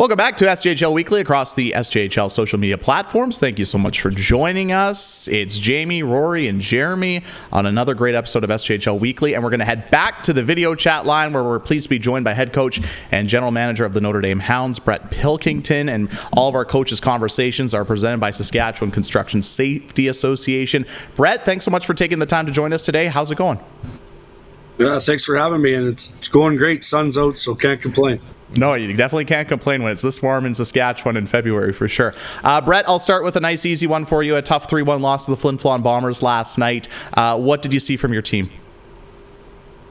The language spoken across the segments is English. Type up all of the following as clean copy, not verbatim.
Welcome back to SJHL Weekly across the SJHL social media platforms. Thank you so much for joining us. It's Jamie, Rory, and Jeremy on another great episode of SJHL Weekly, and we're going to head back to the video chat line where we're pleased to be joined by head coach and general manager of the Notre Dame Hounds, Brett Pilkington, and all of our coaches' conversations are presented by Saskatchewan Construction Safety Association. Brett, thanks so much for taking the time to join us today. How's it going? Yeah, thanks for having me, and it's going great. Sun's out, so can't complain. No, you definitely can't complain when it's this warm in Saskatchewan in February, for sure. Brett, I'll start with a nice, easy one for you. A tough 3-1 loss to the Flin Flon Bombers last night. What did you see from your team?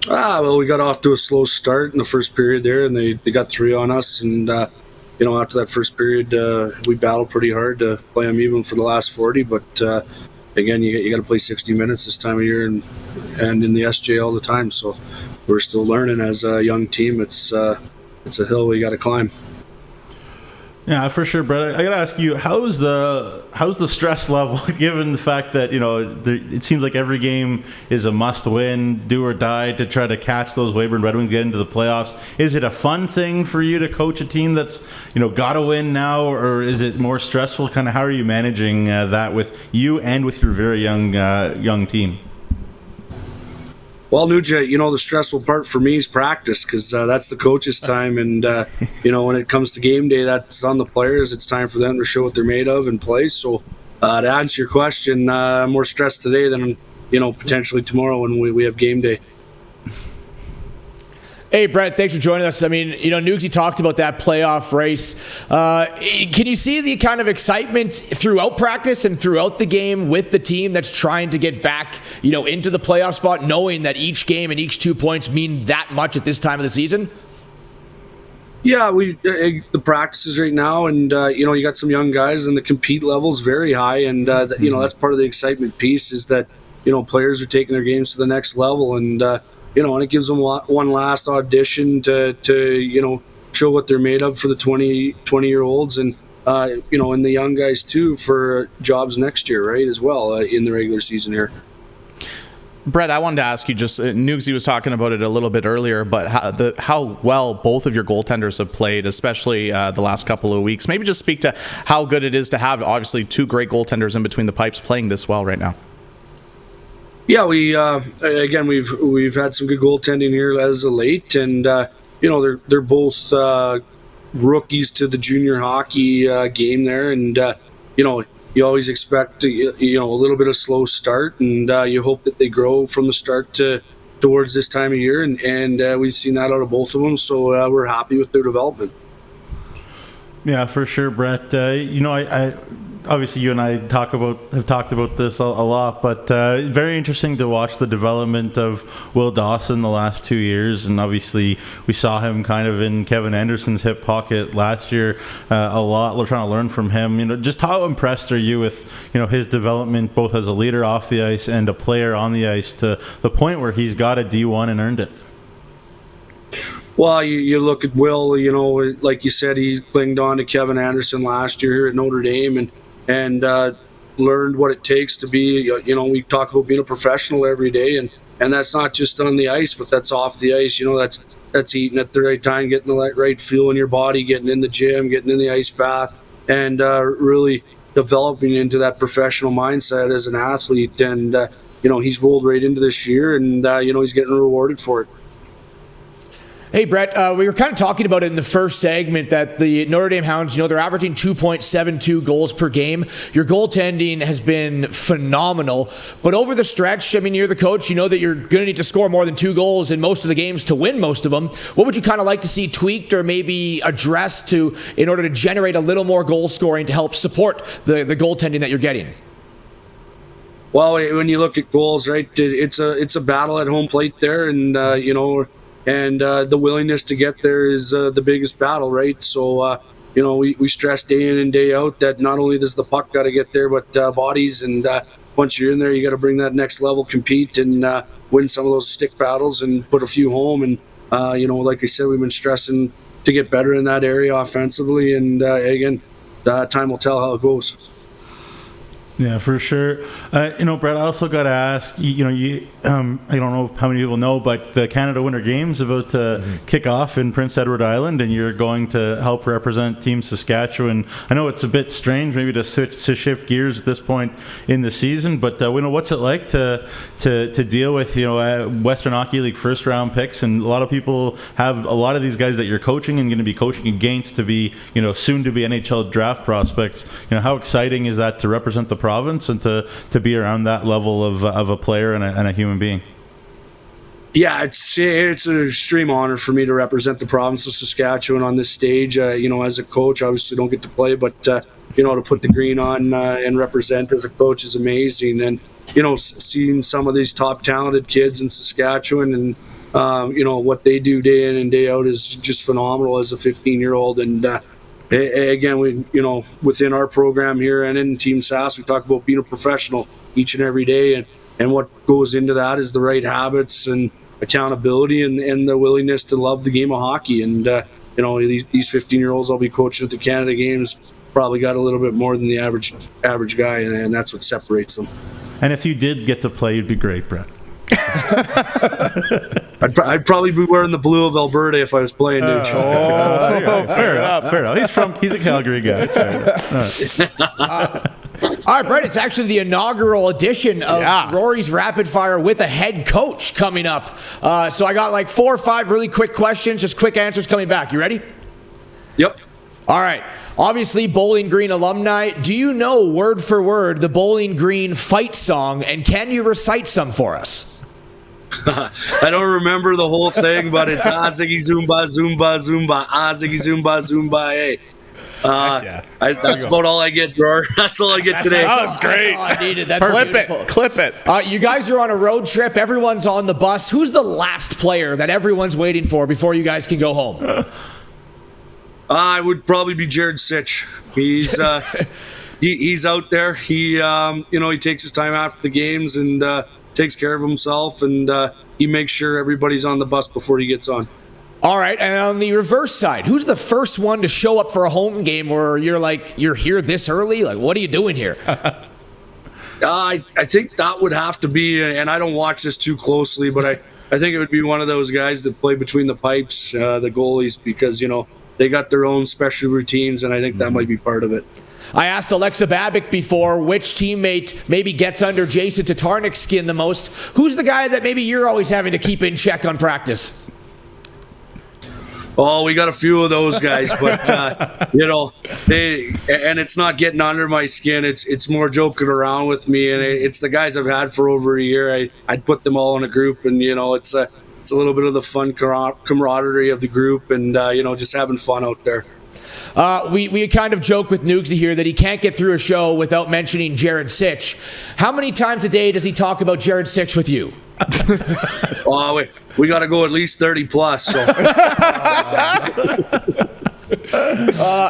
Well, we got off to a slow start in the first period there, and they got 3 on us. And, after that first period, we battled pretty hard to play them even for the last 40. But, again, you got to play 60 minutes this time of year and in the SJ all the time. So we're still learning as a young team. It's a hill we got to climb. Yeah, for sure, Brett. I got to ask you, how's the stress level, given the fact that it seems like every game is a must-win, do or die to try to catch those Weyburn Red Wings, get into the playoffs. Is it a fun thing for you to coach a team that's got to win now, or is it more stressful? Kind of how are you managing that with you and with your very young team? Well, Nuja, the stressful part for me is practice because that's the coach's time. And, when it comes to game day, that's on the players. It's time for them to show what they're made of and play. So to answer your question, I'm more stressed today than, potentially tomorrow when we have game day. Hey, Brett, thanks for joining us. I mean, Nugsy talked about that playoff race. Can you see the kind of excitement throughout practice and throughout the game with the team that's trying to get back, into the playoff spot, knowing that each game and each 2 points mean that much at this time of the season? Yeah, the practices right now, and you got some young guys, and the compete level's very high, and that's part of the excitement piece is that players are taking their games to the next level, and and it gives them one last audition to show what they're made of for the 20-year-olds and and the young guys too for jobs next year, right, as well in the regular season here. Brett, I wanted to ask you, just Nugsy was talking about it a little bit earlier, but how well both of your goaltenders have played, especially the last couple of weeks. Maybe just speak to how good it is to have, obviously, 2 great goaltenders in between the pipes playing this well right now. Yeah, we've had some good goaltending here as of late, and they're both rookies to the junior hockey game there, and you always expect a little bit of slow start, and you hope that they grow from the start towards this time of year, and we've seen that out of both of them, so we're happy with their development. Yeah, for sure, Brett. I obviously you and I have talked about this a lot, but very interesting to watch the development of Will Dawson the last 2 years, and obviously we saw him kind of in Kevin Anderson's hip pocket last year a lot. We're trying to learn from him. Just how impressed are you with his development both as a leader off the ice and a player on the ice to the point where he's got a D1 and earned it? Well, you look at Will, like you said, he clinged on to Kevin Anderson last year here at Notre Dame and learned what it takes to be, we talk about being a professional every day, and that's not just on the ice, but that's off the ice. That's eating at the right time, getting the right fuel in your body, getting in the gym, getting in the ice bath, and really developing into that professional mindset as an athlete. And, he's rolled right into this year, and, he's getting rewarded for it. Hey, Brett, we were kind of talking about it in the first segment that the Notre Dame Hounds, they're averaging 2.72 goals per game. Your goaltending has been phenomenal. But over the stretch, you're the coach, you know that you're going to need to score more than 2 goals in most of the games to win most of them. What would you kind of like to see tweaked or maybe addressed in order to generate a little more goal scoring to help support the goaltending that you're getting? Well, when you look at goals, right, it's a battle at home plate there, and, and the willingness to get there is the biggest battle, right? So, we stress day in and day out that not only does the puck got to get there, but bodies. And once you're in there, you got to bring that next level, compete, and win some of those stick battles and put a few home. And, like I said, we've been stressing to get better in that area offensively. And, again, time will tell how it goes. Yeah, for sure. Brett, I also got to ask, I don't know how many people know, but the Canada Winter Games about to kick off in Prince Edward Island, and you're going to help represent Team Saskatchewan. I know it's a bit strange maybe to shift gears at this point in the season, but what's it like to deal with Western Hockey League first round picks, and a lot of people have a lot of these guys that you're coaching and going to be coaching against to be soon to be NHL draft prospects. How exciting is that to represent the province and to be around that level of a player and a human being? Yeah, it's an extreme honor for me to represent the province of Saskatchewan on this stage. As a coach, obviously don't get to play, but to put the green on and represent as a coach is amazing. And seeing some of these top talented kids in Saskatchewan and what they do day in and day out is just phenomenal as a 15-year-old. And again, we within our program here and in Team SAS, we talk about being a professional each and every day, and what goes into that is the right habits and accountability and the willingness to love the game of hockey. And these 15-year-olds I'll be coaching at the Canada Games probably got a little bit more than the average guy, and that's what separates them. And if you did get to play, you'd be great, Brett. I'd probably be wearing the blue of Alberta if I was playing. Fair enough. He's a Calgary guy. It's fair enough. All right, Brett, it's actually the inaugural edition of Rory's Rapid Fire with a head coach coming up. So I got like 4 or 5 really quick questions, just quick answers coming back. You ready? Yep. All right. Obviously, Bowling Green alumni. Do you know word for word the Bowling Green fight song, and can you recite some for us? I don't remember the whole thing, but it's Ziggy Zumba Zumba Zumba Ziggy Zumba Zumba hey. That's about all I get, Roar. That's all I get today. That was great. That's all I needed. That's Clip it. You guys are on a road trip. Everyone's on the bus. Who's the last player that everyone's waiting for before you guys can go home? I would probably be Jared Sitch. He's he's out there. He he takes his time after the games and takes care of himself, and he makes sure everybody's on the bus before he gets on. All right, and on the reverse side, who's the first one to show up for a home game where you're here this early? Like, what are you doing here? I think that would have to be, and I don't watch this too closely, but I think it would be one of those guys that play between the pipes, the goalies, because, they got their own special routines, and I think that might be part of it. I asked Alexa Babick before which teammate maybe gets under Jason Tatarnik's skin the most. Who's the guy that maybe you're always having to keep in check on practice? Oh, we got a few of those guys, but and it's not getting under my skin. It's more joking around with me, and it's the guys I've had for over a year. I'd put them all in a group, and it's a little bit of the fun camaraderie of the group, and just having fun out there. We kind of joke with Nugsy here that he can't get through a show without mentioning Jared Sitch. How many times a day does he talk about Jared Sitch with you? Oh, we got to go at least 30 plus. So.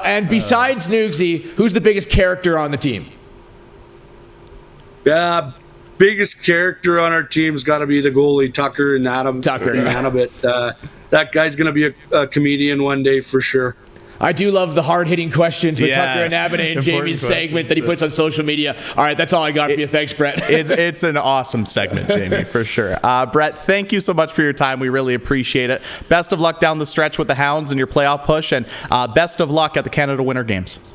And besides Nugsy, who's the biggest character on the team? Biggest character on our team's got to be the goalie, Tucker and Adam. That guy's going to be a comedian one day for sure. I do love the hard-hitting questions with Tucker and Abinay and Jamie's segment that he puts on social media. All right, that's all I got for you. Thanks, Brett. It's an awesome segment, Jamie, for sure. Brett, thank you so much for your time. We really appreciate it. Best of luck down the stretch with the Hounds and your playoff push, and best of luck at the Canada Winter Games.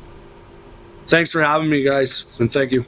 Thanks for having me, guys, and thank you.